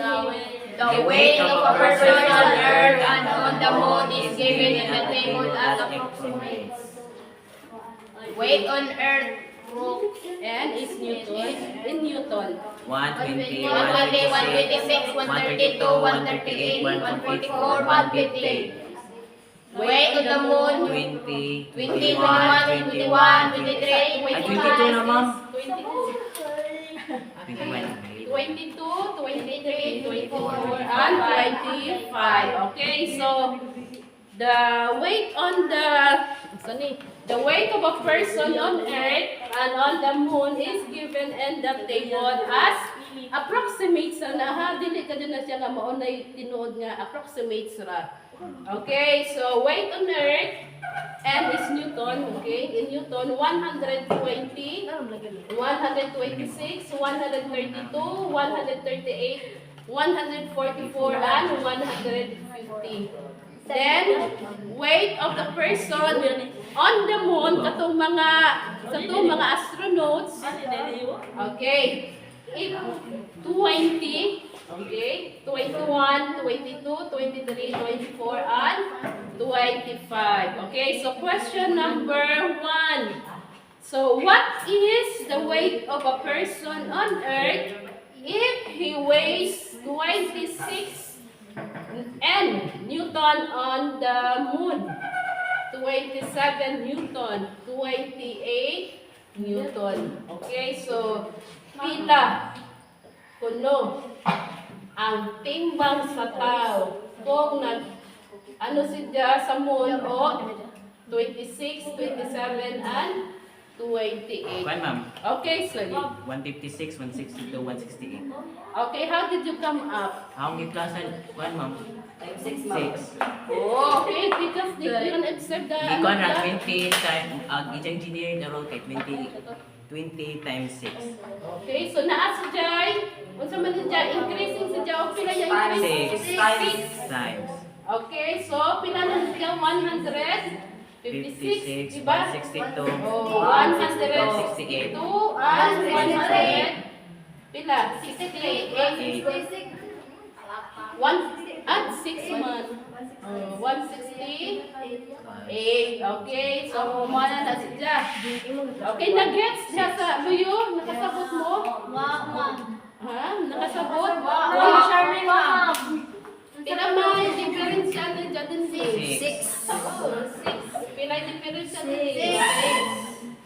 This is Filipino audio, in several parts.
The weight of a person on earth and on the moon is given in the table as approximates. Weight on earth And is Newton in Newton. 120, 126, 132, 138, 144, 150. Weight of the moon 20, 21, 21, 23, 22 na ma'am. 22, 23, 24, and 25. Okay, so the weight on the weight of a person on earth and on the moon is given in the table as approximates na ha. Dili ka din na siya nga maunay tinuod nga approximates ra. Okay, so weight on earth and is Newton, okay? In Newton 120, 126, 132, 138, 144 and 150. Then weight of the person on the moon katong mga astronauts. Okay. If 20, okay, 21, 22, 23, 24, and 25. Okay, so question number 1. So what is the weight of a person on earth if he weighs 26 and Newton on the moon? 27 Newton, 28 Newton. Okay, so pila kuno ang timbang sa tao kung siya sa moon o 26, 27, and 28. Kuan ma'am. Okay, sorry. 156, 162, 168. Okay, how did you come up? Ang giplasan kuan ma'am. 6. Oh, okay, because they can accept the... Di kuan ra 20 times engineer na roll kay 20 times 6. Okay, so naa si Jai. Unsa man ni Jai? Increasing si Jai. O pila yung increase? 6 times. Okay, so pila na si Jai? 156, diba? 162. Oh, 162 and 100. Pila? 68. 1 at 6 months. 168. Okay, so mana na si Jai. Okay, na-gets siya sa luyo? Nakasabot mo? Ha? Nakasabot? Pila may difference siya na dyan din si? 6. Pila yung difference siya din si?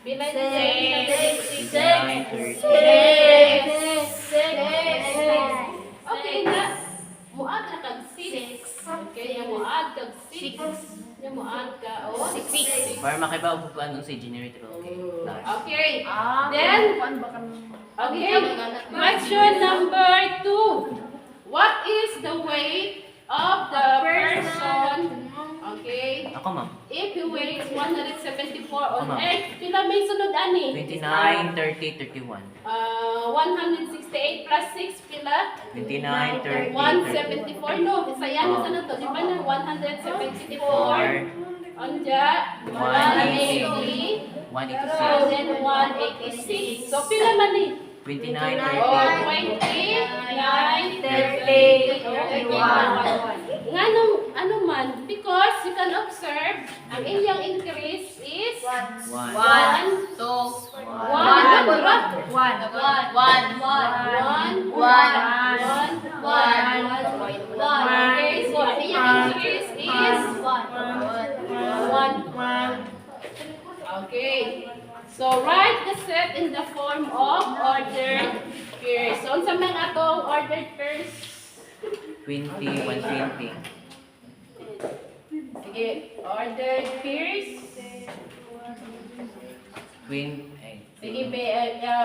Pila yung difference siya din si? 6. Okay na. Muad na kag 6. Okay, yung muad kag 6. Yung muad ka, 6. Para makibaw po ano si generator. Okay. Then, okay. Question number 2. What is the weight of the person? Okay. Ako ma'am. If he weighs 174 on earth, pila may sunod ani? 29, 30, 31. 168 plus 6 pila? 29, 30, 174 no. Sayang sa na to, di ba na 174 on the 180. 186. Then 186. So pila man ni? 29, 30. 29, 30, 31. Ano man, because you can observe, ang iyang increase is 1, 2, 1, 1, 1, 1, 1, 1, 1, 1, 1, 1. Okay, so ang iyang increase is 1, 1. Okay. So write the set in the form of ordered pairs. So unsa man atong ordered pairs? 20, 120. Sige, ordered pairs. 20, Sige,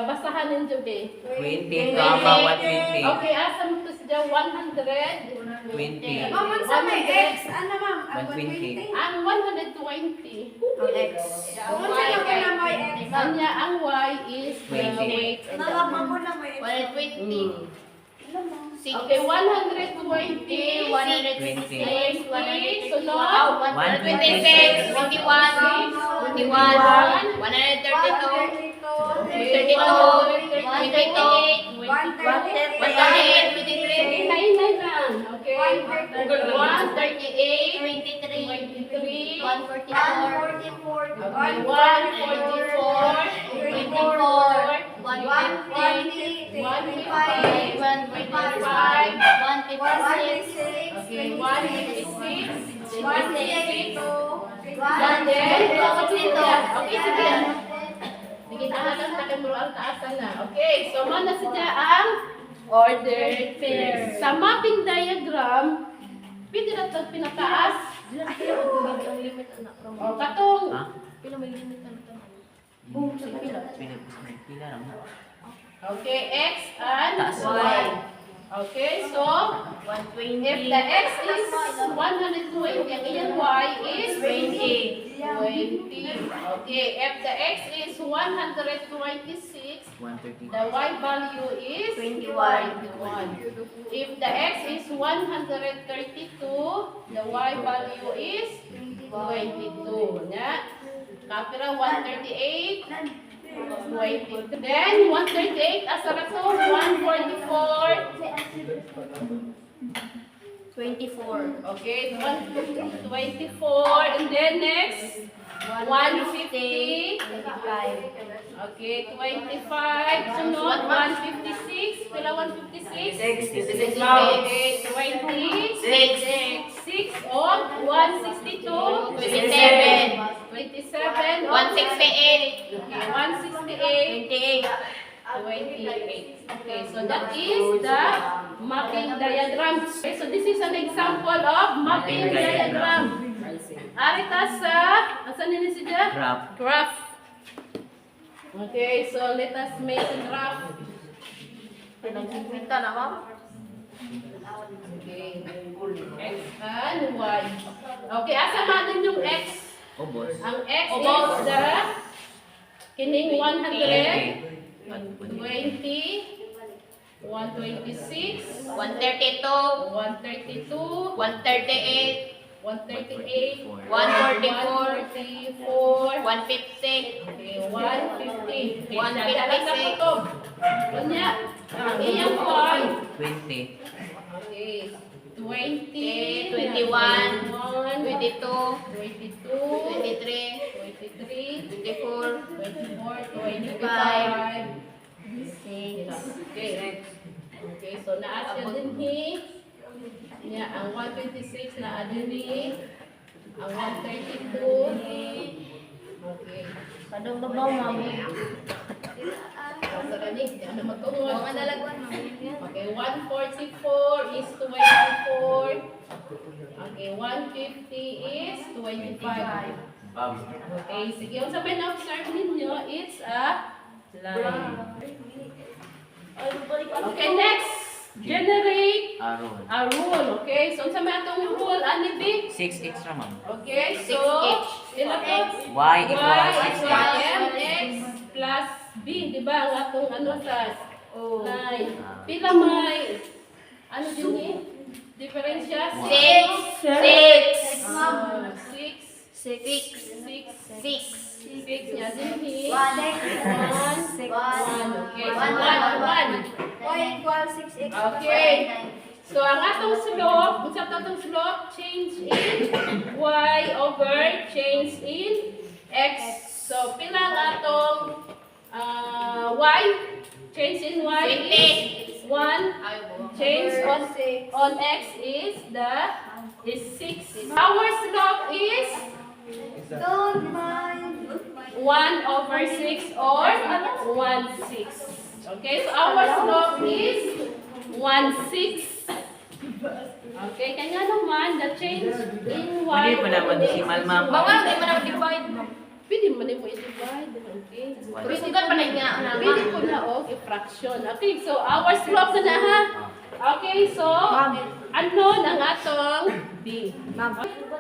basahan ninyo be. 20, kama 120. Okay, asa mo to siya 100. 20. Ma'am, sa may X, ano ma'am? 120. Ang 120. X. Kung sino ka na may X? Kanya ang Y is the 20. weight. Nalaman ko na may X. 120. Okay, 120, 126, 126, sunod, 126, 21, 132, 32, 32, 28, 23, 138, 23, 23, 144, okay, 144, 24, 150, 150, 155, 156, okay, 156, 156, 162, and then, 162. okay, sige. Bigyan na lang tayo mo ang taasan na. Okay, so mana sadya ang ordered pair. Sa mapping diagram, pwede na ito pinataas. O, katong. Okay, X and Y. Okay, so, if the X is 120, ang iyang Y is 20. Okay, if the X is 126, the Y value is 21. If the X is 132, the Y value is 22. Yeah? Kapira 138, 20. Then 138 as a rato, 144. 24. Okay, 124. And then next, 150. 25. Okay, 25. Sunod, 156. Pila 156? 56. Okay, 26. 6 of 162. 27. 27. 168. Okay, 168. 28. Okay, so that is the mapping diagram. Okay, so this is an example of mapping diagram. Arita sa, asan nila siya? Graph. Okay, so let us make a graph. Pinagsikrita na, ma'am. Okay, X and Y. Okay, asa natin yung X? Ang X is the kining 100. 120, 126, 132, 132, 138, 138, 144, 144, 150, okay, 150, 156. Kanya, ang iyang Y, 20. okay, 20, 21, 22, 22, 22, 23, 23, 24, 24, 25, 25, 6, okay. Okay, so naa siya din niya ang 126 na adini, ang 132. Okay. Kadong babaw, ma'am. Sa gani, ano magtungod? Mga dalagwan, ma'am. Okay, 144 is 24. Okay, 150 is 25. Okay, sige. Kung sabay na-observe ninyo, it's a line. Okay, next. Generate a rule. Okay, so sa mga itong rule, ano ba? 6 extra, ma'am. Okay, so, ila to? Y equals Y 6 equals mx plus b, di ba? Ang atong ano sa line. Pila may, ano din ni? Diferensya? 6, 6, 6 niya din ni. 1, 1, okay. So, 1. Y equals 6x. Okay. So, ang atong slope, kung sa atong slope, change in y over change in x. So, pila ang atong y? Change in y is 1. Change on x is 6. Our slope is Don't mind. 1 over 6 or 1/6. Okay, so our slope is 1/6. Okay, kanya naman, the change in y. Pwede pa naman decimal, ma'am. Bawal, di mo na divide, ma'am. Pwede mo na mo i-divide. Okay. Pwede pa na nga, Pwede po na i-fraction. Okay, so our slope na ha. Okay, so, unknown ang atong B.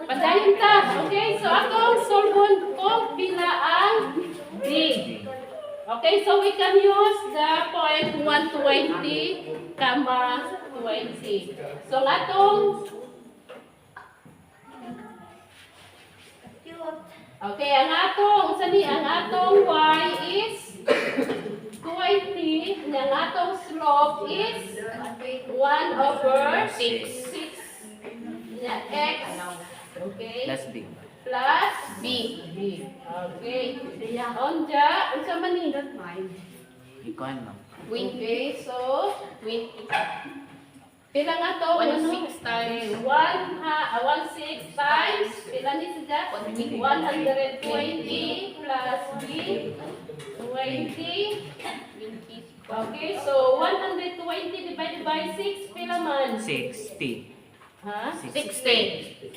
Padayon ta. Okay, so atong solvon kung pila ang D. Okay, so we can use the point 120, 20. So atong okay, ang atong y is 20, ang atong slope is 1 over 6. Nya X. Okay. Plus B. Plus B. Okay. Onja, unsa man ni? Ikuan ma'am. 20. Okay, so 20. pila nga to? 1/6 times 1/6 times pila ni siya? 120. 120 plus B 20. Okay, so 120 divided by 6 pila man? 60. Ha? 60.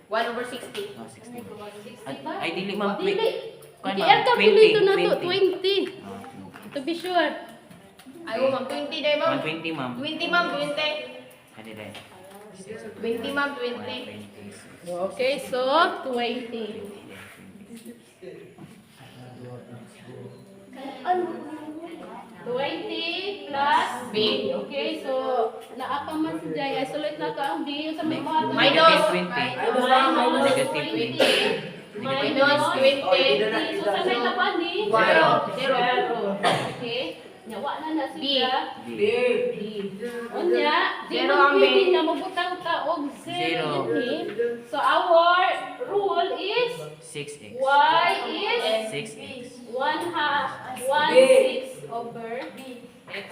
1/60. Oh, 60. 60 ba? Ay, dili ma'am. Dili. Kuan Di ma'am. ata 20. pilito na to 20. 20. Oh, To be sure. Ay, ma'am, 20 dahil ma'am. 120 ma'am. 20 ma'am, 20. Ano dahil? 20 ma'am, 20. 120. Okay, so 20. 20 plus B. Okay, so naapa man si Jay. Isolate na ka ang B. Sa mga mga Minus. Negative 20. Minus 20. So sa may laban ni? Zero. Zero. Okay. Nyawa na na B. siya. B. B. Unya, di Zero man ang B. pwede na mabutang ka og Zero. 0 din. So our rule is 6x. y is 6x. 1/6 over x.